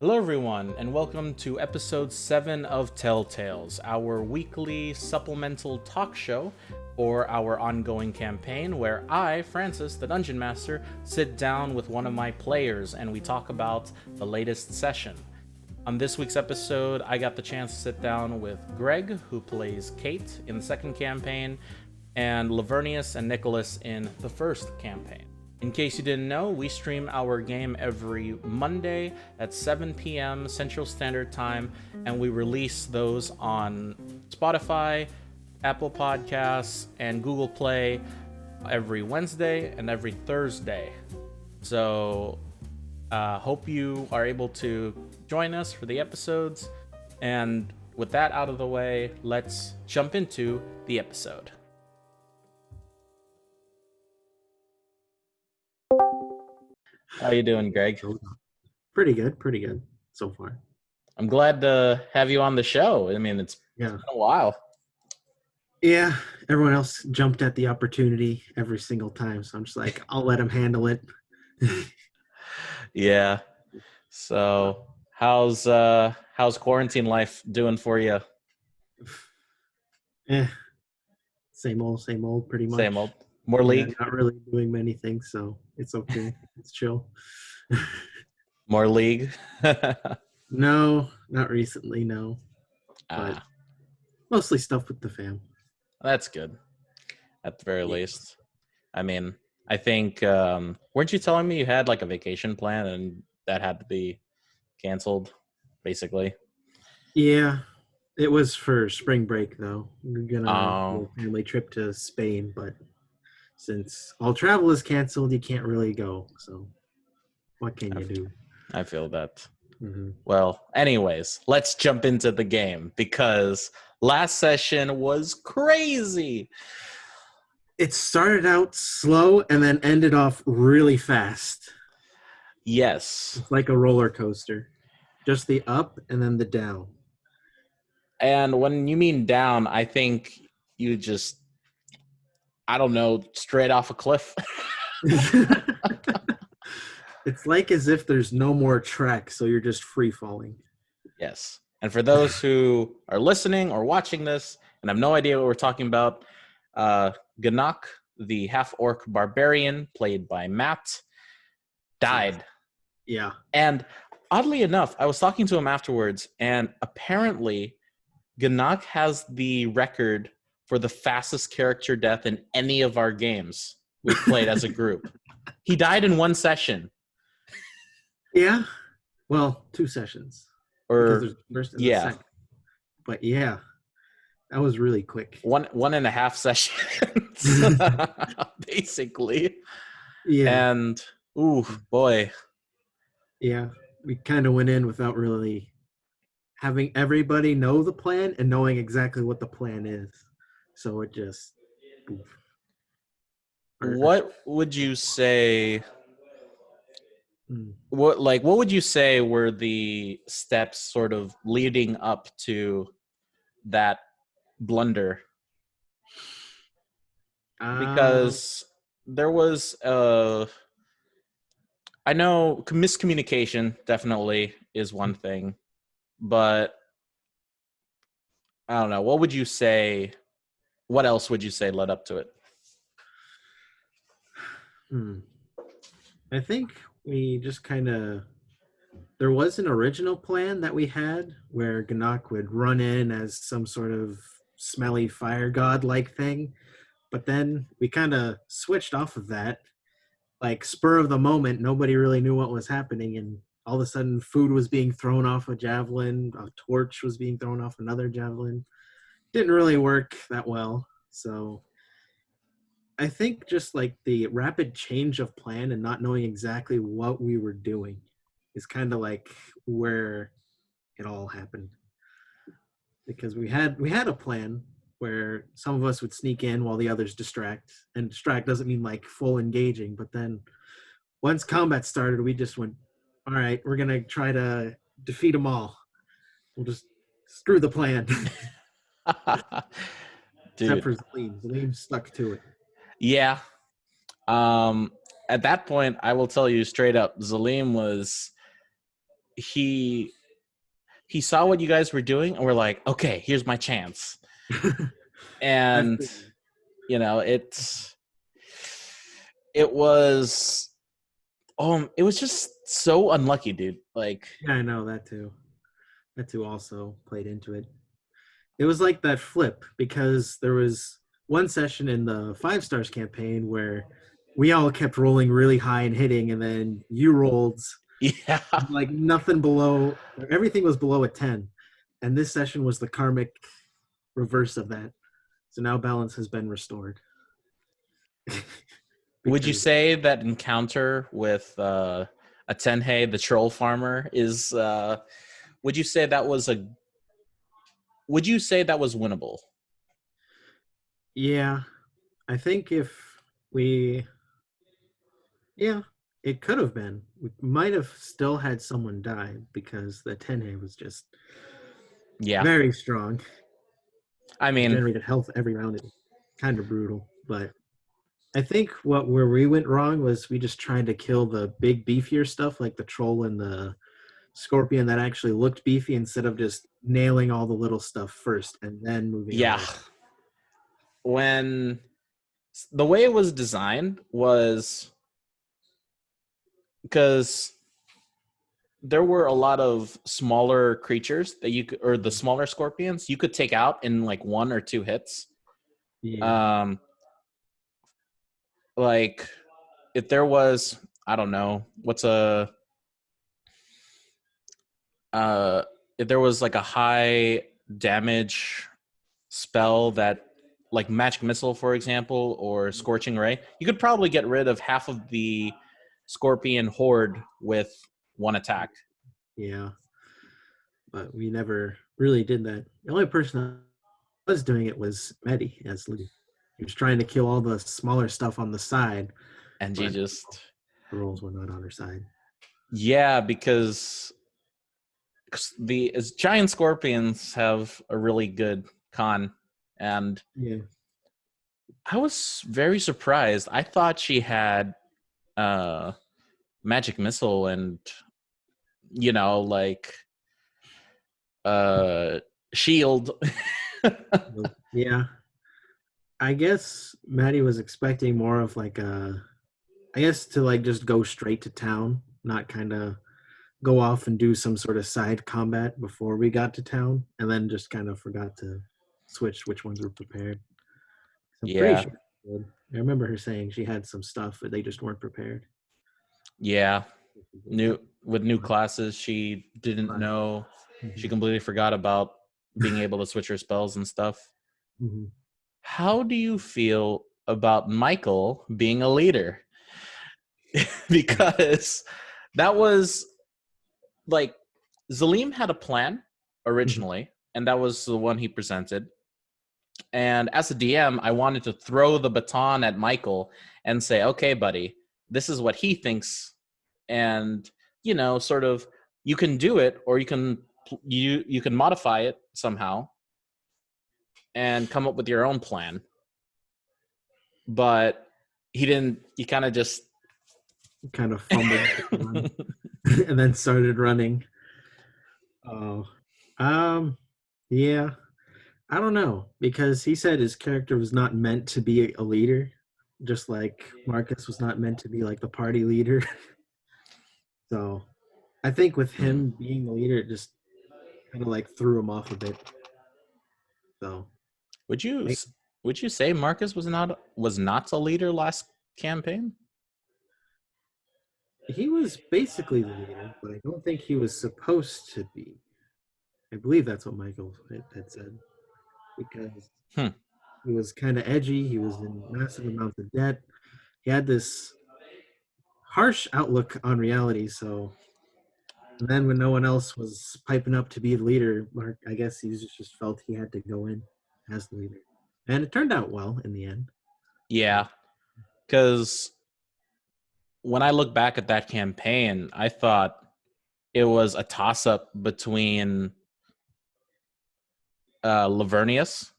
Hello, everyone, and welcome to episode 7 of Telltales, our weekly supplemental talk show for our ongoing campaign where I, Francis, the Dungeon Master, sit down with one of my players and we talk about the latest session. On this week's episode, I got the chance to sit down with Greg, who plays Kate in the second campaign, and Lavernius and Nicholas in the first campaign. In case you didn't know, we stream our game every Monday at 7 p.m. Central Standard Time, and we release those on Spotify, Apple Podcasts, and Google Play every Wednesday and every Thursday. So, hope you are able to join us for the episodes. And with that out of the way, let's jump into the episode. How you doing, Greg? Pretty good so far. I'm glad to have you on the show. I mean, it's been a while. Yeah, everyone else jumped at the opportunity every single time, so I'm just like, I'll let them handle it. Yeah. So, how's quarantine life doing for you? Same old, pretty much. Same old. More League? Not really doing many things, so it's okay. It's chill. More League? No, not recently, no. But mostly stuff with the fam. That's good, at the very least. I mean, I think, weren't you telling me you had like a vacation plan and that had to be canceled, basically? Yeah, it was for spring break, though. We're gonna do a family trip to Spain, but since all travel is canceled, you can't really go. So what can you do? I feel that. Mm-hmm. Well, anyways, let's jump into the game because last session was crazy. It started out slow and then ended off really fast. Yes. It's like a roller coaster. Just the up and then the down. And when you mean down, I think you just, I don't know, straight off a cliff. It's like as if there's no more track, so you're just free falling. Yes. And for those who are listening or watching this and have no idea what we're talking about, Ganak, the half-orc barbarian played by Matt, died. Yeah. And oddly enough, I was talking to him afterwards, and apparently Ganak has the record for the fastest character death in any of our games we've played as a group. He died in one session. Yeah. Well, 2 sessions. Or first and the second. But yeah, that was really quick. 1.5 sessions, basically. Yeah. And ooh, boy. Yeah, we kind of went in without really having everybody know the plan and knowing exactly what the plan is. So it just. What would you say? What would you say were the steps sort of leading up to that blunder? Because there was I know miscommunication definitely is one thing, but I don't know. What would you say? What else would you say led up to it? I think we just there was an original plan that we had where Ganak would run in as some sort of smelly fire god like thing, but then we kind of switched off of that. Like spur of the moment, nobody really knew what was happening, and all of a sudden food was being thrown off a javelin, a torch was being thrown off another javelin. Didn't really work that well. So I think just like the rapid change of plan and not knowing exactly what we were doing is kind of like where it all happened. Because we had a plan where some of us would sneak in while the others distract. And distract doesn't mean like full engaging, but then once combat started, we just went, all right, we're going to try to defeat them all. We'll just screw the plan. Except for Zaleem. Zaleem stuck to it. Yeah. At that point, I will tell you straight up, Zaleem he saw what you guys were doing, and we're like, okay, here's my chance. I And figured. it was it was just so unlucky, dude. Like, Yeah, I know that too. That too also played into it. It was like that flip because there was one session in the Five Stars campaign where we all kept rolling really high and hitting, and then you rolled yeah. like nothing below, everything was below a 10. And this session was the karmic reverse of that. So now balance has been restored. Would you Because, say that encounter with a Tenhei, the troll farmer, is would you say that was a would you say that was winnable? yeah, I think if we, yeah, it could have been. We might have still had someone die because the Tenhe was just Yeah. very strong. I It mean, generated health every round. It was kind of brutal. But I think where we went wrong was we just tried to kill the big beefier stuff like the troll and the scorpion that actually looked beefy instead of just nailing all the little stuff first and then moving on to yeah. the When the way it was designed was because there were a lot of smaller creatures that you could, or the smaller scorpions you could take out in like one or two hits. yeah. Um, like if there was, I don't know, what's a uh, if there was like a high damage spell that, like magic missile, for example, or scorching ray, you could probably get rid of half of the scorpion horde with one attack. Yeah. But we never really did that. The only person that was doing it was Medi as lead. He was trying to kill all the smaller stuff on the side, And you but just, the rolls were not on her side. yeah, because the as giant scorpions have a really good con, and Yeah. I was very surprised. I thought she had uh magic missile and, like uh shield. Yeah. I guess Maddie was expecting more of like I guess to like just go straight to town, not kind of go off and do some sort of side combat before we got to town, and then just kind of forgot to switch which ones were prepared. I'm pretty Yeah, sure she did. I remember her saying she had some stuff, but they just weren't prepared. yeah. She did New that. with new classes, she didn't But, know. She mhm, completely forgot about being able to switch her spells and stuff. mhm. How do you feel about Michael being a leader? Because that was like Zalim had a plan Mhm. originally, and that was the one he presented. And as a DM, I wanted to throw the baton at Michael and say, okay, buddy, this is what he thinks. And, sort of, you can do it, or you can modify it somehow and come up with your own plan. But he didn't, he kind of just Kind of fumbled and then started running. Oh, um, yeah. I don't know because he said his character was not meant to be a leader, just like Marcus was not meant to be like the party leader. So I think with Hmm. him being the leader, it just kind of like threw him off a bit. So Would you I, would you say Marcus was not a leader last campaign? he was basically the leader, but I don't think he was supposed to be. I believe that's what Michael had said because Hmm. he was kind of edgy. He was in massive amounts of debt. He had this harsh outlook on reality. So, and then when no one else was piping up to be the leader, Mark, I guess he just felt he had to go in as the leader, and it turned out well in the end. But Yeah, because when I look back at that campaign, I thought it was a toss up between Lavernius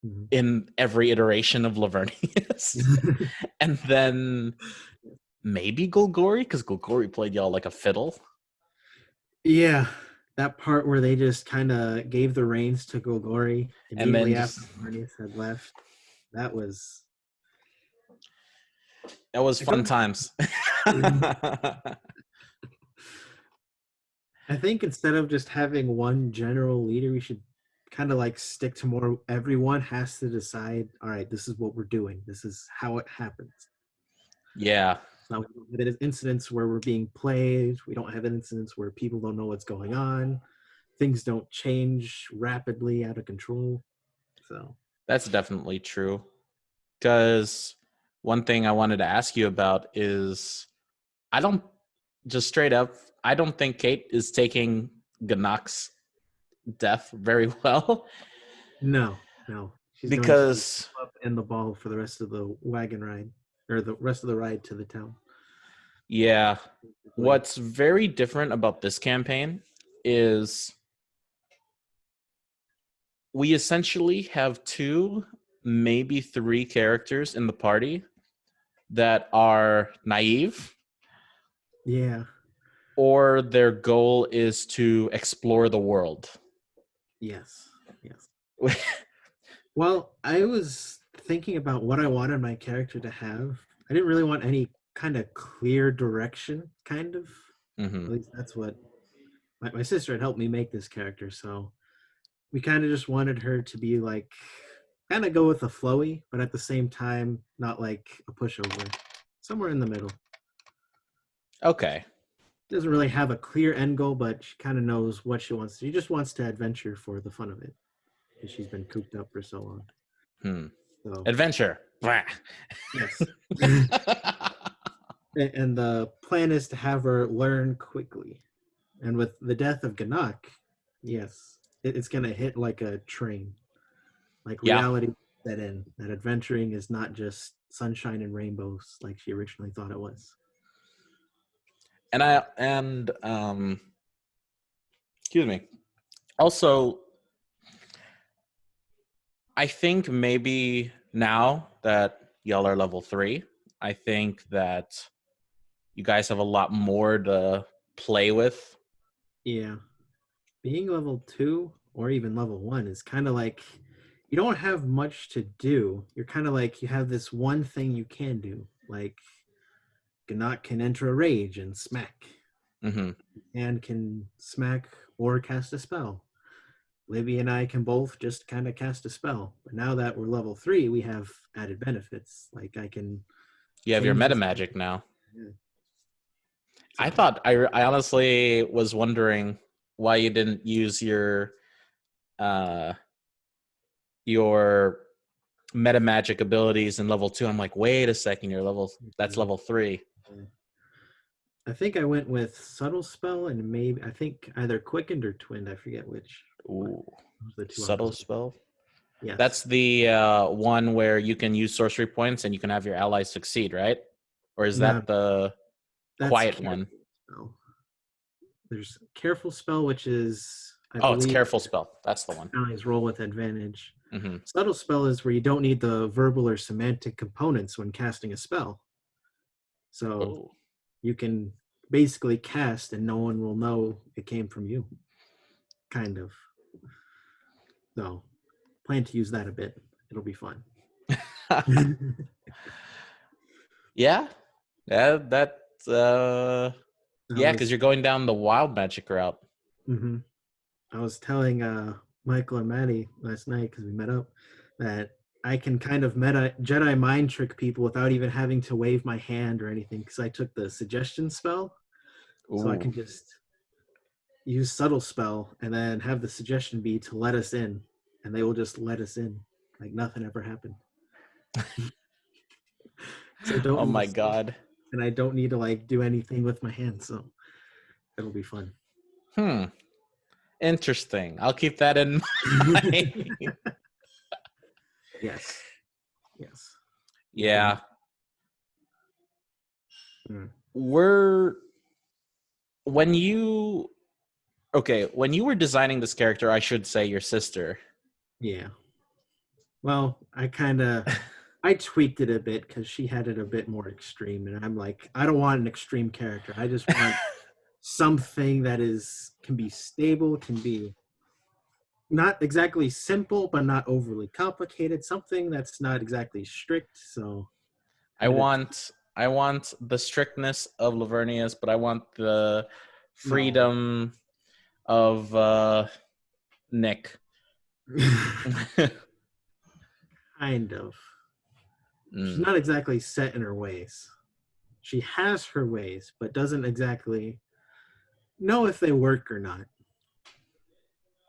mhm. in every iteration of Lavernius, and then maybe Golgori, because Golgori played y'all like a fiddle. Yeah, that part where they just kind of gave the reins to Golgori And then immediately after just Lavernius had left. That was. that was I fun don't. times. I think instead of just having one general leader, we should kind of like stick to more. Everyone has to decide. All right, this is what we're doing. This is how it happens. Yeah, Now we don't have incidents where we're being played. We don't have incidents where people don't know what's going on. Things don't change rapidly out of control. So that's definitely true. Because one thing I wanted to ask you about is I don't just straight up, I don't think Kate is taking Ganak's death very well no, no, she's going to be because, up in the ball for the rest of the wagon ride or the rest of the ride to the town. yeah, Basically. what's very different about this campaign is we essentially have two, maybe three characters in the party that are naive Yeah. or their goal is to explore the world. Yes. Yes. Well, I was thinking about what I wanted my character to have. I didn't really want any kind of clear direction, kind of. Mm-hmm. At least that's what my sister had helped me make this character. So we kind of just wanted her to be like, kind of go with the flowy, but at the same time, not like a pushover. Somewhere in the middle. Okay. Doesn't really have a clear end goal, but she kind of knows what she wants. She just wants to adventure for the fun of it because she's been cooped up for so long. Hmm. So, Adventure. yes. And the plan is to have her learn quickly. And with the death of Ganak, yes, it's going to hit like a train. Like Yeah. reality set in. That adventuring is not just sunshine and rainbows like she originally thought it was. And excuse me. Also, I think maybe now that y'all are level 3, I think that you guys have a lot more to play with. Yeah. Being level 2 or even level 1 is kind of like you don't have much to do. You're kind of like you have this one thing you can do. Like Gannat can enter a rage and smack, Mm-hmm. and can smack or cast a spell. Libby and I can both just kind of cast a spell. But now that we're level 3, we have added benefits. Like I can You have your change meta this. magic now. Yeah. I So thought I honestly was wondering why you didn't use uh your meta magic abilities in level 2. I'm like, wait a second, you're level that's level 3. yeah. I think I went with subtle spell and maybe I think either quickened or twinned. I forget which. But Ooh, those are the two I subtle was. spell. That's Yes. the one where you can use sorcery points and you can have your allies succeed, right? Or is No, that the that's quiet careful one? spell. There's careful spell, which is I Oh, it's believe careful spell. That's the one. allies roll with advantage. Mm-hmm. Subtle spell is where you don't need the verbal or semantic components when casting a spell. So Oh, you can basically cast and no one will know it came from you. Kind of. So plan to use that a bit. It'll be fun. yeah, yeah. That I yeah, because was you're going down the wild magic route. mhm. I was telling Michael and Maddie last night because we met up that I can kind of meta Jedi mind trick people without even having to wave my hand or anything because I took the suggestion spell, so I Ooh, can just use subtle spell and then have the suggestion be to let us in, and they will just let us in like nothing ever happened. So I don't oh need to my speak, god. and I don't need to like do anything with my hands, so it'll be fun. Hmm. Interesting. I'll keep that in mind. Yes, yes. You can. Yeah, Mm, we're when you okay when you were designing this character, I should say your sister. yeah. Well, I tweaked it a bit because she had it a bit more extreme, and I'm like, I don't want an extreme character. I just want something that can be stable, can be not exactly simple, but not overly complicated. Something that's not exactly strict. So I kind of want I want the strictness of Lavernius, but I want the no, freedom of Nick. kind of. She's Mm, not exactly set in her ways. She has her ways, but doesn't exactly know if they work or not.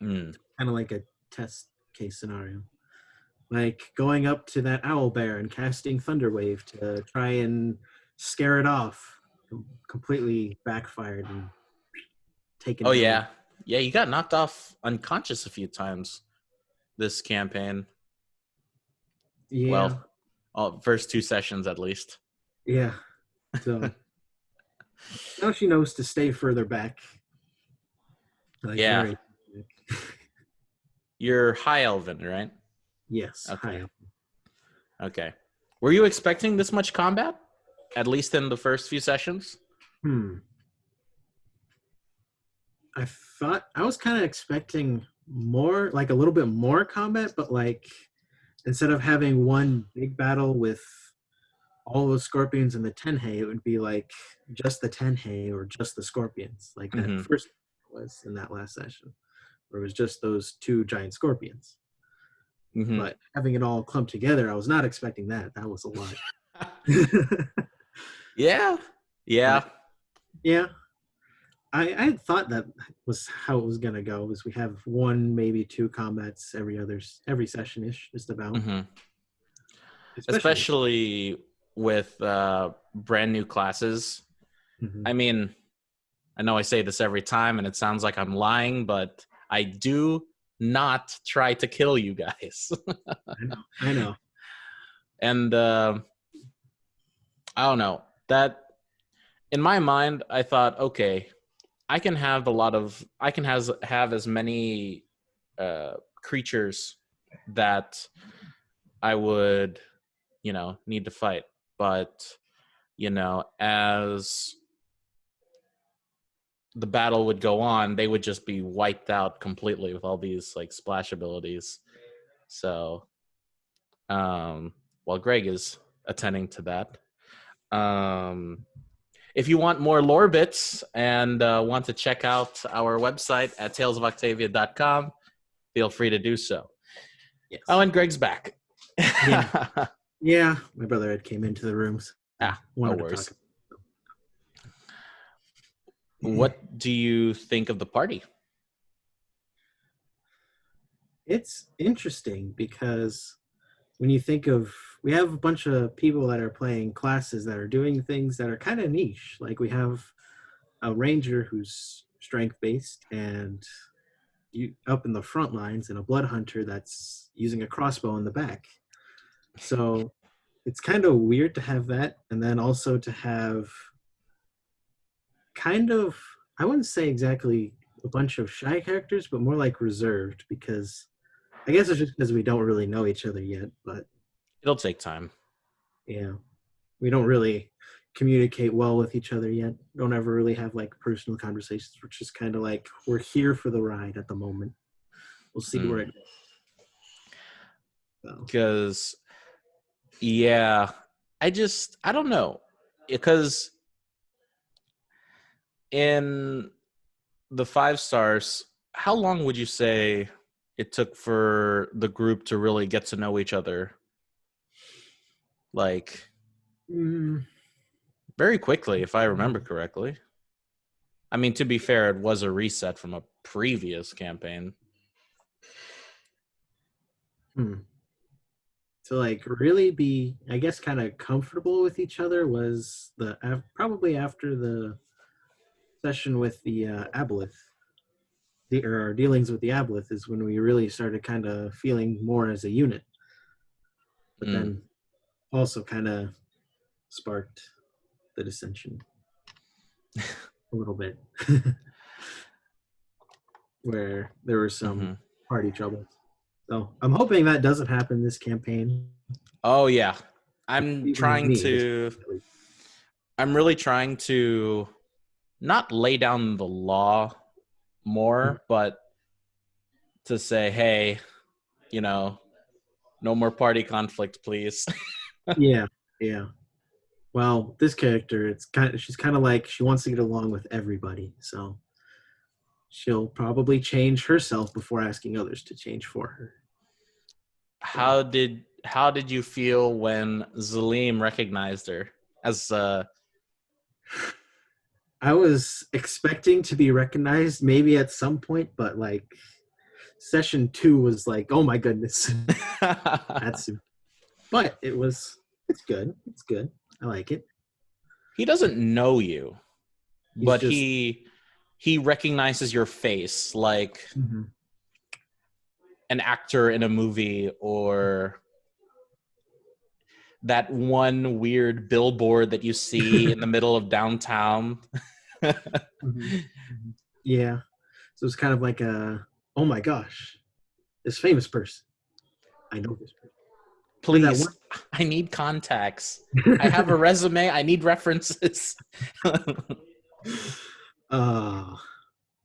mm. Kind of like a test case scenario. Like going up to that owl bear and casting Thunderwave to try and scare it off. Completely backfired and taken Oh it away. yeah, yeah. You got knocked off unconscious a few times this campaign. Yeah, Well, first two sessions at least. yeah. So now she knows to stay further back, like Yeah, very. you're high elven, right? Yes, Okay, high. okay. Were you expecting this much combat? At least in the first few sessions? Hmm. I thought I was kind of expecting more, like a little bit more combat, but like instead of having one big battle with all the scorpions and the tenhei, it would be like just the tenhei or just the scorpions, like that Mm-hmm. first was in that last session, where it was just those two giant scorpions. Mm-hmm. But having it all clumped together, I was not expecting that. That was a lot. Yeah, yeah. But yeah, I had thought that was how it was gonna go. Was we have one, maybe two combats every session ish, just about. Mm-hmm. Especially. Especially with brand new classes. Mhm. I mean, I know I say this every time and it sounds like I'm lying, but I do not try to kill you guys. I know. I know. And I don't know. That in my mind, I thought, okay, I can have as many creatures that I would, need to fight. But, as the battle would go on, they would just be wiped out completely with all these like splash abilities. So, um, while Greg is attending to that, um, if you want more lore bits and want to check out our website at talesofoctavia.com, feel free to do so. Oh, Yes. and Greg's back. Yeah. Yeah. My brother had came into the rooms. No Wanted to worries. talk. What do you think of the party? It's interesting because when you think of, we have a bunch of people that are playing classes that are doing things that are kind of niche. Like we have a ranger who's strength based and you up in the front lines, and a blood hunter that's using a crossbow in the back. So it's kind of weird to have that, and then also to have kind of, I wouldn't say exactly a bunch of shy characters, but more like reserved, because I guess it's just because we don't really know each other yet. But It'll take time. yeah, we don't really communicate well with each other yet. Don't ever really have like personal conversations. We're just kind of like, we're here for the ride at the moment. We'll see where it goes. So. Because, yeah, I don't know. Because in the 5 stars, how long would you say it took for the group to really get to know each other? Like, Mm, very quickly, if I remember correctly. I mean, to be fair, it was a reset from a previous campaign. hmm. To like really be, I guess, kind of comfortable with each other was probably after the session with the aboleth, or our dealings with the aboleth is when we really started kind of feeling more as a unit. But Mm. then also kind of sparked the dissension a little bit, where there were some Mm-hmm. party troubles. So I'm hoping that doesn't happen this campaign. Oh, yeah. I'm Even with trying me, to. I'm really trying to not lay down the law Mhm. more, but to say, hey, you know, no more party conflict, please. Yeah, yeah. Well, this character, she's kind of like she wants to get along with everybody, so she'll probably change herself before asking others to change for her. So How did you feel when Zaleem recognized her as I was expecting to be recognized maybe at some point, but like session two was like, oh my goodness, that's. But it's good. It's good. I like it. he doesn't know you, He's but just. he recognizes your face like Mhm. an actor in a movie or that one weird billboard that you see in the middle of downtown. Mhm. Mhm. Yeah. So it's kind of like oh my gosh, this famous person. I know this person. Or that Please, one. I need contacts. I have a resume. I need references. Oh,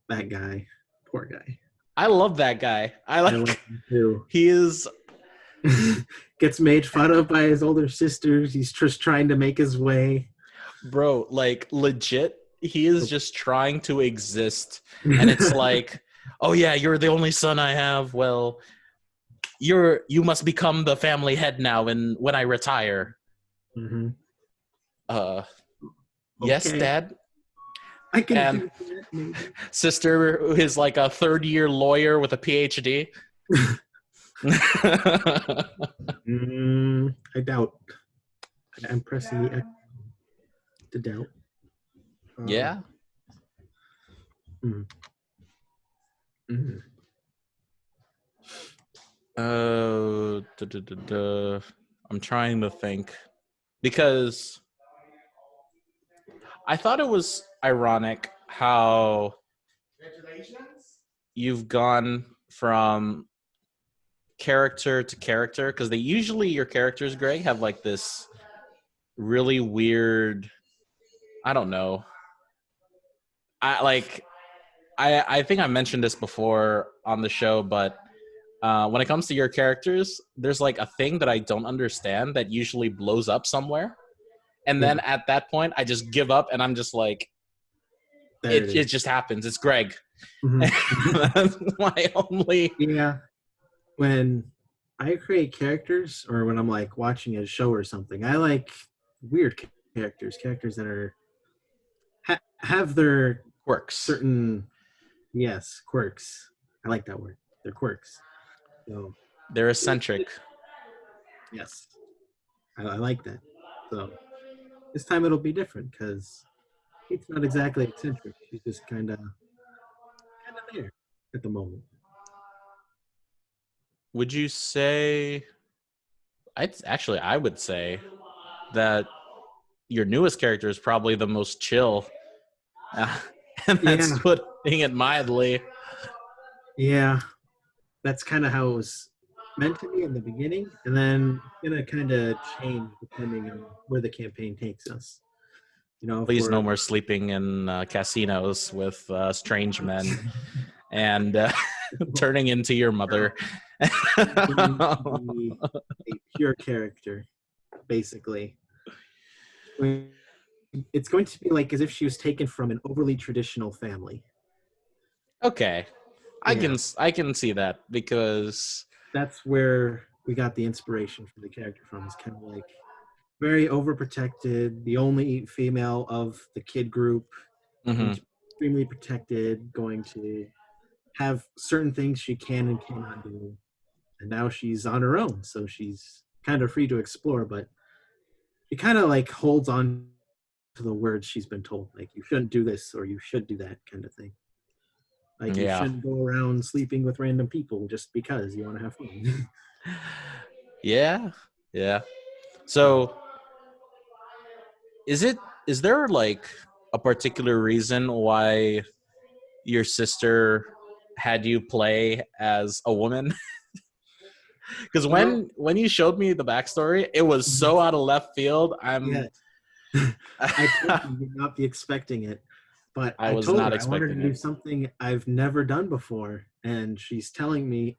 that guy. Poor guy. I love that guy. I I love like him too. he is Gets made fun of by his older sisters. He's just trying to make his way. bro, like legit. He is just trying to exist and it's like, "Oh yeah, you're the only son I have. Well, you must become the family head now and when I retire." Hmm. Uh yes, Okay, dad. I can And do that maybe. sister is like a third-year lawyer with a PhD. I doubt. I'm pressing the X to doubt. Uh, Yeah. mm, mm. I'm trying to think because I thought it was ironic how you've gone from character to character because they usually your characters, Greg, have like this really weird. I don't know. I like. I think I mentioned this before on the show, but when it comes to your characters, there's like a thing that I don't understand that usually blows up somewhere, and then Yeah, at that point, I just give up, and I'm just like, there it it is. just happens. It's Greg. Mhm. That's my only. Yeah, when I create characters or when I'm like watching a show or something, I like weird characters that have their Quirks. certain, yes, quirks. I like that word. They're quirks. So They're eccentric. yes, I like that. So this time it'll be different because it's not exactly eccentric. She's just kind of there at the moment. Would you say? I would say that your newest character is probably the most chill, uh, and that's Yeah, putting it mildly. yeah. That's kind of how it was meant to be in the beginning, and then it's gonna kind of change depending on where the campaign takes us. If Please, we're no more sleeping in casinos with strange men and turning into your no, mother. she's going to be a pure character, basically. It's going to be like as if she was taken from an overly traditional family. Okay, Yeah, I can see that because that's where we got the inspiration for the character from. It's kind of like very overprotected, the only female of the kid group, going mhm. to be extremely protected, going to have certain things she can and cannot do. And now she's on her own, so she's kind of free to explore, but she kind of like holds on to the words she's been told, like you shouldn't do this or you should do that kind of thing. Like you Yeah, shouldn't go around sleeping with random people just because you want to have fun. yeah, yeah. So So is it is there like a particular reason why your sister had you play as a woman? Because well, when you showed me the backstory, it was so out of left field. yeah, I'm I told you you'd not be expecting it. But I I was told not her I wanted to expecting do it. something I've never done before. And she's telling me,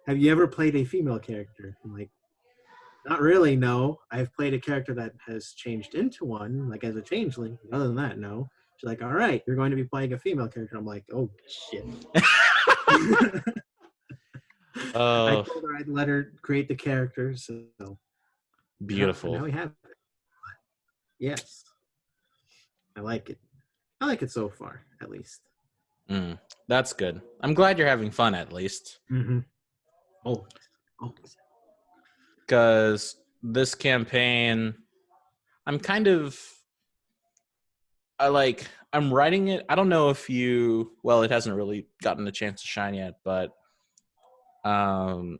have you ever played a female character? I'm like, not really, no. I've played a character that has changed into one, like as a changeling. Other than that, no. She's like, all right, you're going to be playing a female character. I'm like, oh, shit. I Oh, told her I'd let her create the characters. So now beautiful. we have it. Yes, I like it. I like it so far, at least. Mm, that's good. I'm glad you're having fun at least. Mm-hmm. Always. Always. Because this campaign, I'm kind of, I'm writing it. I don't know if well, it hasn't really gotten a chance to shine yet, but um,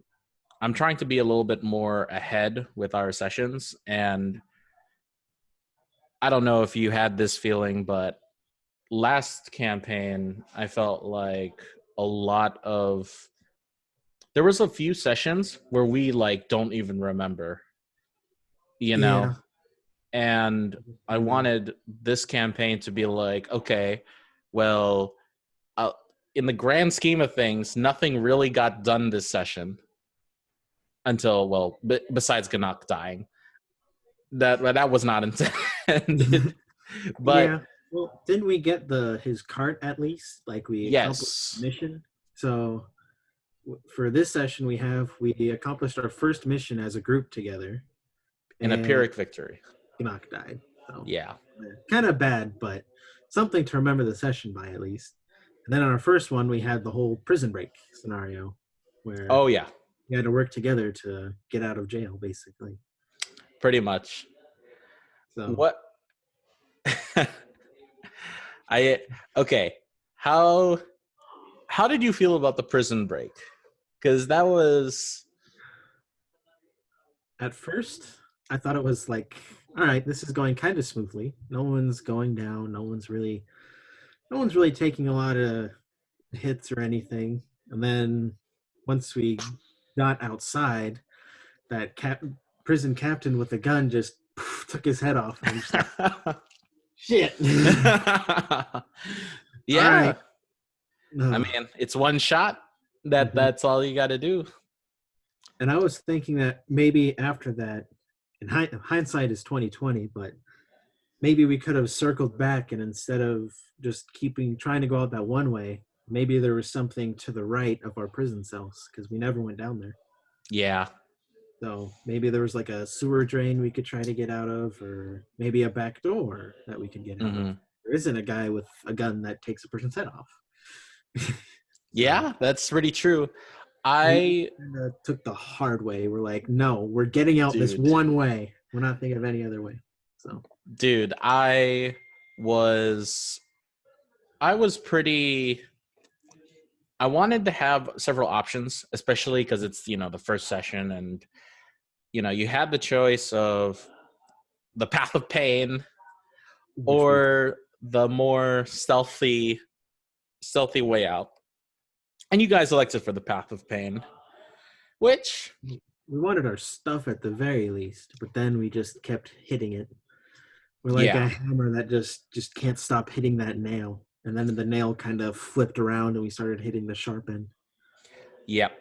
I'm trying to be a little bit more ahead with our sessions. And I don't know if you had this feeling, but last campaign, I felt like a lot of, there was a few sessions where we don't even remember, you know? Yeah. And I wanted this campaign to be like, okay, well, uh, in the grand scheme of things, nothing really got done this session until, well, besides Ganok dying. That was not intended, but Yeah. Well, didn't we get his cart at least? Like we accomplished the yes, mission. So for this session, we accomplished our first mission as a group together, an and Pyrrhic victory. Enoch died. So Yeah. kind of bad, but something to remember the session by at least. And then on our first one, we had the whole prison break scenario where Oh yeah, we had to work together to get out of jail, basically. pretty much. So What I okay. How how did you feel about the prison break? Because that was at first, I thought it was like, all right, this is going kind of smoothly. No one's going down. No one's really taking a lot of hits or anything. And then once we got outside, that prison captain with the gun just took his head off. And I'm just like, shit. All yeah. right. I Ugh. mean, it's one shot. Mhm. That's all you got to do. And I was thinking that maybe after that, in hindsight is 2020, but maybe we could have circled back and instead of just keeping trying to go out that one way, maybe there was something to the right of our prison cells because we never went down there. Yeah. So maybe there was like a sewer drain we could try to get out of, or maybe a back door that we could get out of. Hmm. There isn't a guy with a gun that takes a person's head off. So Yeah, that's pretty true. we I kind of took the hard way. We're like, no, we're getting out this dude, one way. We're not thinking of any other way. So dude, was I was pretty I wanted to have several options, especially because it's, the first session and, you had the choice of the path of pain which we or the more stealthy way out. And you guys elected for the path of pain, which, we wanted our stuff at the very least, but then we just kept hitting it. We're like a yeah, hammer that just can't stop hitting that nail. And then the nail kind of flipped around and we started hitting the sharp end. yep.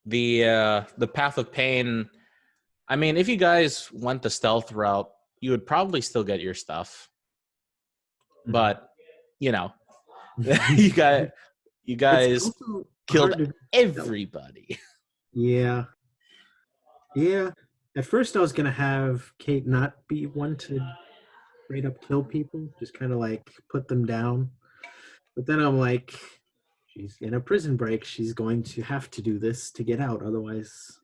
The path of pain. I mean, if you guys went the stealth route, you would probably still get your stuff, but you know, you got you It's guys also killed hard to tell. everybody. Yeah. Yeah. At first I was gonna have Kate not be one to straight up kill people, just kind of like put them down. But then I'm like, she's in a prison break. She's going to have to do this to get out. Otherwise,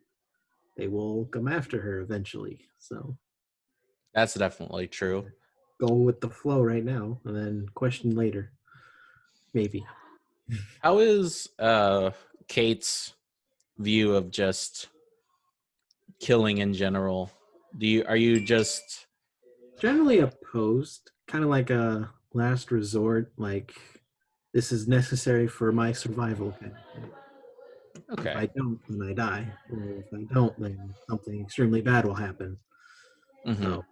they will come after her eventually. So That's definitely true. go with the flow right now and then question later. Maybe. How is Kate's view of just killing in general? Are you just Generally opposed, kind of like a last resort, like this is necessary for my survival kind of thing. If okay? I don't, then I die. Or if I don't, then something extremely bad will happen. Hmm. So,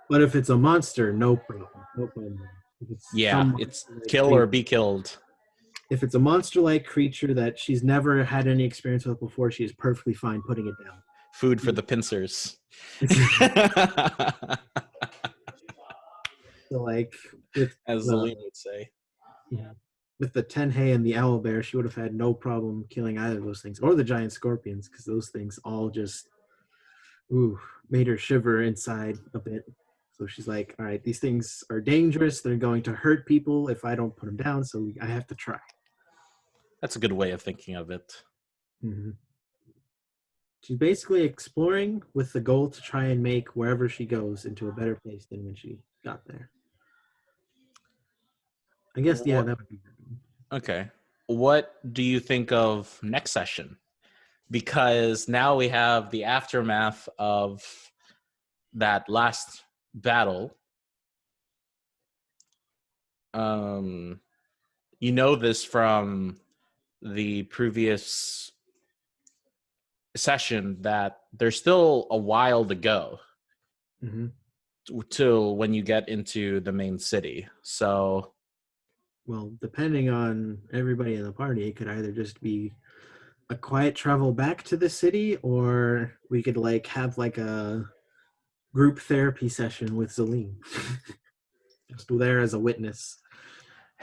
but if it's a monster, no problem. No problem. If it's Yeah, some it's monster-like kill or creature, be killed. if it's a monster-like creature that she's never had any experience with before, she is perfectly fine putting it down. Food for the pincers. So like with As the Zalim would say. with the Tenhei and the owl bear, she would have had no problem killing either of those things, or the giant scorpions, because those things all just made her shiver inside a bit. So she's like, all right, these things are dangerous. They're going to hurt people if I don't put them down. So I have to try. That's a good way of thinking of it. Mm-hmm. She's basically exploring with the goal to try and make wherever she goes into a better place than when she got there. I guess, yeah, that would be good. Okay. What do you think of next session? Because now we have the aftermath of that last battle. You know this from the previous session that there's still a while to go till when you get into the main city. So, well, depending on everybody in the party, it could either just be a quiet travel back to the city, or we could like have like a group therapy session with Zalim. Just there as a witness.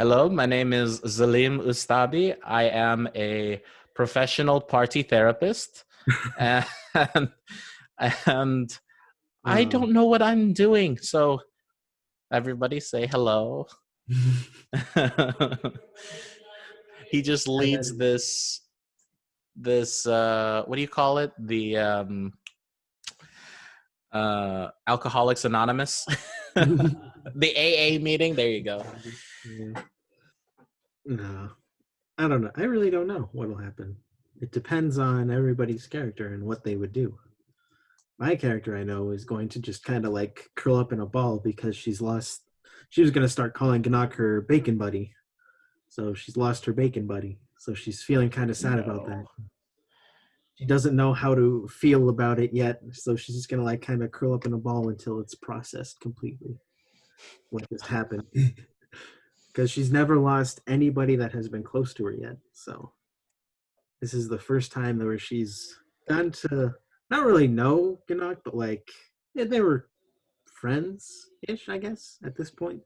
hello, my name is Zalim Ustabi. I am a professional party therapist, and and I don't know what I'm doing. So everybody say hello. He just leads this what do you call it? The Alcoholics Anonymous. The AA meeting. There you go. Yeah. No, I don't know. I really don't know what'll happen. It depends on everybody's character and what they would do. My character, I know, is going to just kind of like curl up in a ball because she's lost. She was going to start calling Gnak her bacon buddy. So she's lost her bacon buddy. So she's feeling kind of sad about that. She doesn't know how to feel about it yet. So she's just going to like kind of curl up in a ball until it's processed completely. What just happened. Because she's never lost anybody that has been close to her yet. So this is the first time where she's gotten to not really know Gnak, but like they were friends-ish, I guess, at this point.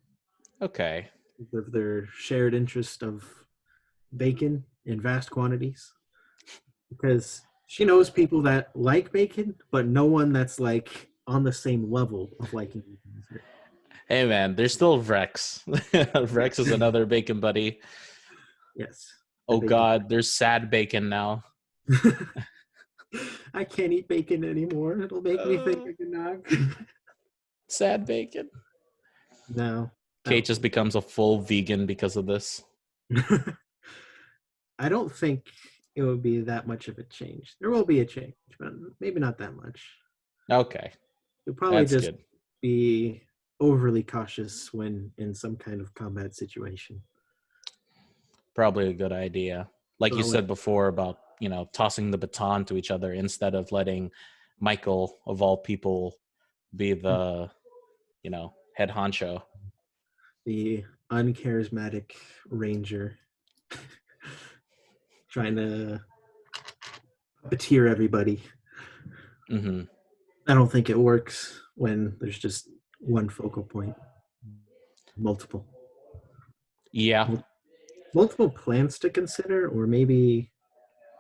Okay. Of their shared interest of bacon in vast quantities. Because she knows people that like bacon, but no one that's like on the same level of liking bacon as her. Hey man, there's still Rex. Rex is another bacon buddy. Yes. Oh God, there's sad bacon now. I can't eat bacon anymore. It'll make me think of Gnak. Sad bacon. No. Kate just becomes a full vegan because of this. I don't think it would be that much of a change. There will be a change, but maybe not that much. Okay. You'll probably That's just good. be overly cautious when in some kind of combat situation. Probably a good idea. Like you said before about, tossing the baton to each other instead of letting Michael, of all people, be the, head honcho. The uncharismatic ranger trying to puppeteer everybody. Mm-hmm. I don't think it works when there's just one focal point. Multiple. Yeah. Multiple plans to consider, or maybe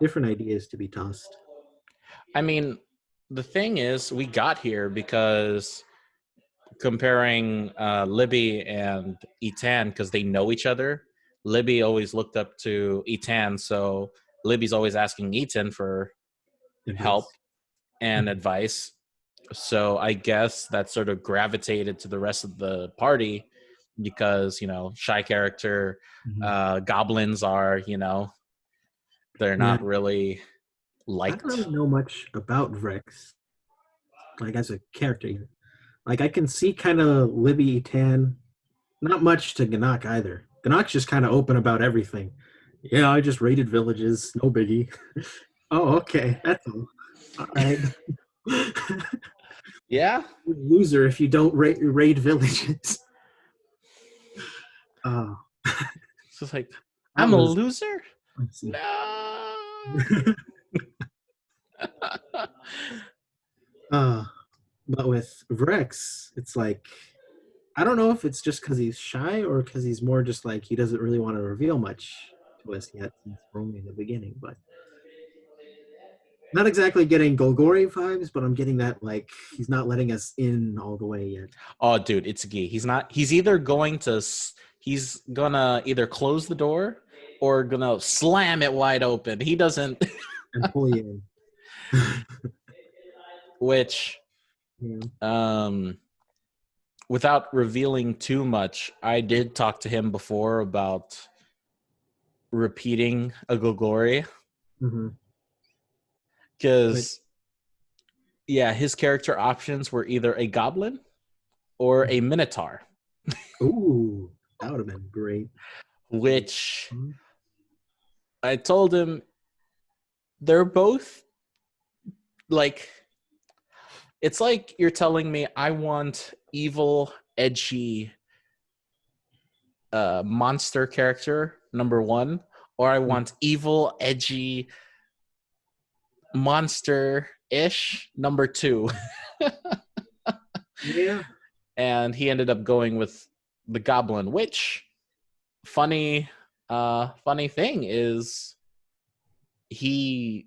different ideas to be tossed. I mean, the thing is, we got here because comparing Libby and Etan, because they know each other, Libby always looked up to Etan, so Libby's always asking Etan for help and advice. So I guess that sort of gravitated to the rest of the party because, shy character, goblins are, they're not really liked. I don't really know much about Rex, like as a character. Like I can see kind of Libby Tan, not much to Gnak either. Gnak's just kind of open about everything. Yeah, I just raided villages, no biggie. Oh, okay, that's all right. Yeah. You're a loser if you don't raid villages. Oh, It's just like, that I'm a was. loser? Let's see. No. uh, but with Rex, it's like I don't know if it's just because he's shy or because he's more just like he doesn't really want to reveal much to us yet since we're only in the beginning. But not exactly getting Golgori vibes, but I'm getting that like he's not letting us in all the way yet. Oh, dude, it's Gee. He's not. He's either going to. He's gonna either close the door or gonna slam it wide open. He doesn't. And pull you in. Which, Yeah. um, without revealing too much, I did talk to him before about repeating a Gogori Mm-hmm. But because, yeah, his character options were either a goblin or a minotaur, ooh, that would have been great. which I told him they're both like, it's like you're telling me I want evil, edgy monster character number one, or I want evil, edgy monster ish number two. Yeah. And he ended up going with the goblin, which funny thing is he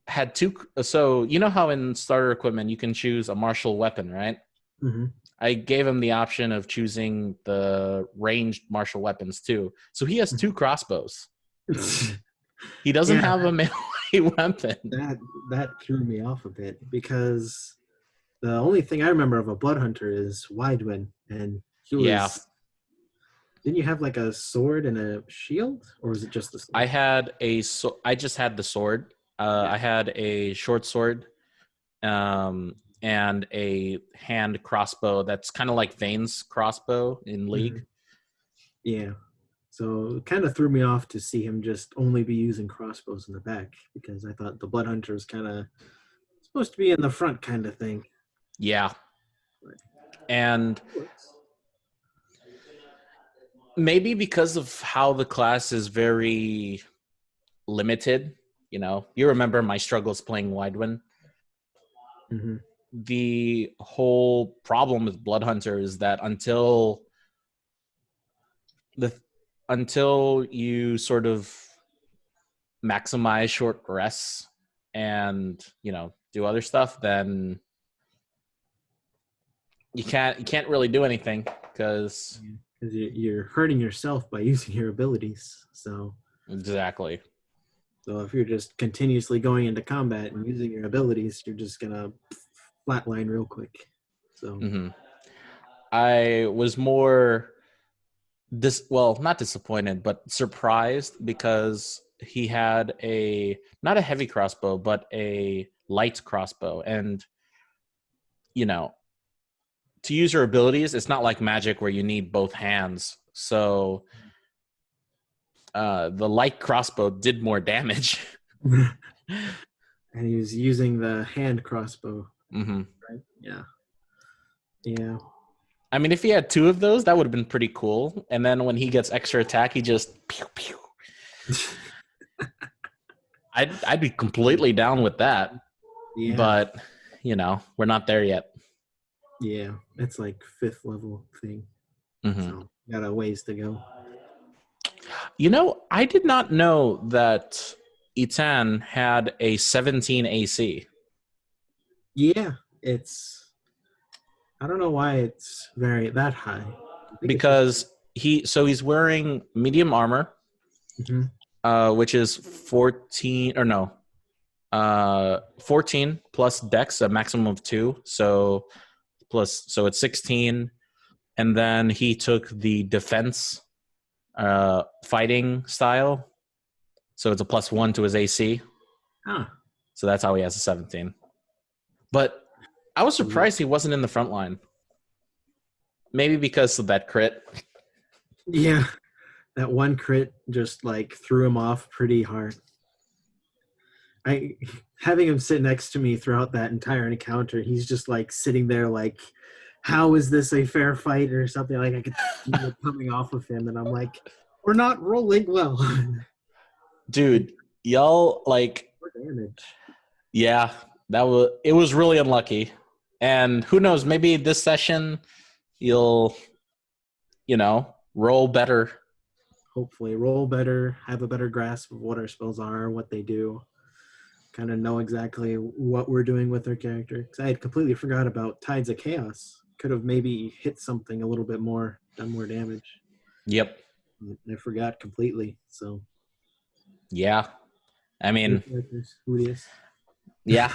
had two. So you know how in starter equipment you can choose a martial weapon, right? Mm-hmm. I gave him the option of choosing the ranged martial weapons too. So he has two crossbows. He doesn't Yeah, have a melee weapon. that threw me off a bit because the only thing I remember of a blood hunter is Widewind, and he Yeah, was. Didn't you have like a sword and a shield, or was it just the sword? I just had the sword. Yeah. I had a short sword, and a hand crossbow that's kind of like Vane's crossbow in Hmm. League. Yeah. So it kind of threw me off to see him just only be using crossbows in the back because I thought the blood hunter was kind of supposed to be in the front kind of thing. Yeah, But and it works. maybe because of how the class is very limited. You remember my struggles playing Widewind. Hmm. The whole problem with Blood Hunter is that the until you sort of maximize short rests and do other stuff, then you can't really do anything because Because you're hurting yourself by using your abilities. exactly. So if you're just continuously going into combat and using your abilities, you're just gonna flatline real quick. So Hmm. I was more not disappointed, but surprised because he had a not a heavy crossbow, but a light crossbow, and you know to use your abilities, it's not like magic where you need both hands. So the light crossbow did more damage. and he was using the hand crossbow, Hmm. right? Yeah. Yeah. I mean, if he had two of those, that would have been pretty cool. And then when he gets extra attack, he just pew pew. I'd be completely down with that, Yeah. but we're not there yet. Yeah. It's like fifth level thing. Hmm. So got a ways to go. I did not know that Itan had a 17 AC Yeah. It's I don't know why it's very that high. I think it's just because he's wearing medium armor, Mhm. which is 14 or no, 14 plus dex, a maximum of 2. So it's 16, and then he took the defense fighting style, so it's a +1 to his AC. Ah. So that's how he has a 17. But I was So surprised he wasn't in the front line. Maybe because of that crit. yeah, that one crit just like threw him off pretty hard. I having him sit next to me throughout that entire encounter, he's just like sitting there like how is this a fair fight or something? Like I could feel it coming off of him, and I'm like, we're not rolling well. Dude, y'all like, More damage. yeah, it was really unlucky. And who knows, maybe this session you'll, roll better. Hopefully, roll better, have a better grasp of what our spells are, what they do, kind of know exactly what we're doing with our character. Because I had completely forgot about Tides of Chaos. Could have maybe hit something a little bit more, done more damage. Yep. I forgot completely. So, Yeah. I mean, who it is, yeah.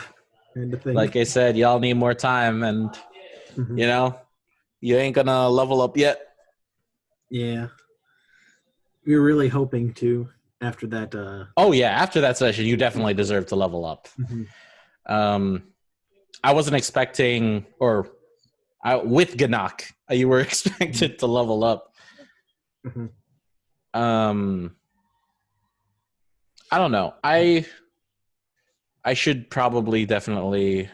kind of thing. Like I said, y'all need more time, and Mhm. you ain't gonna level up yet. Yeah, we were really hoping to after that. Oh yeah, after that session, you definitely deserve to level up. Mhm. Um, I wasn't expecting, with Ganak, you were expected to level up. Mhm. Um, I don't know. I should definitely.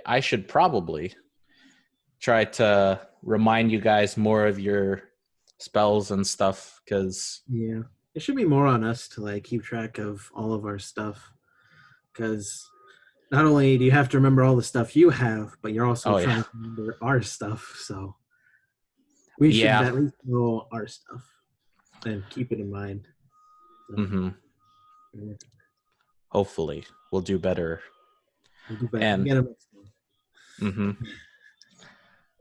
I should probably try to remind you guys more of your spells and stuff, because Yeah, it should be more on us to like keep track of all of our stuff, because not only do you have to remember all the stuff you have, but you're also oh yeah, trying to remember our stuff. So we should yeah. at least know our stuff and keep it in mind. So, Mm-hmm. yeah, Hopefully, we'll do better. we'll do better. And Get them next time. mm-hmm.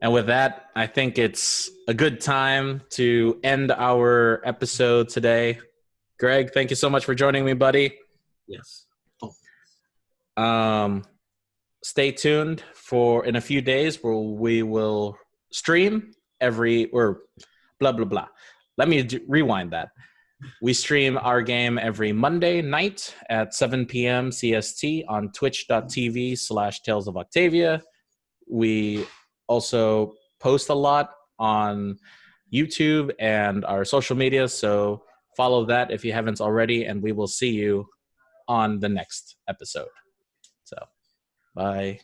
And with that, I think it's a good time to end our episode today. Greg, thank you so much for joining me, buddy. Yes. Oh, Um, Stay tuned for in a few days where we will stream or blah blah blah. Let me rewind that. We stream our game every Monday night at 7 p.m. CST on twitch.tv/Tales of Octavia. We also post a lot on YouTube and our social media, so follow that if you haven't already, and we will see you on the next episode. So, bye.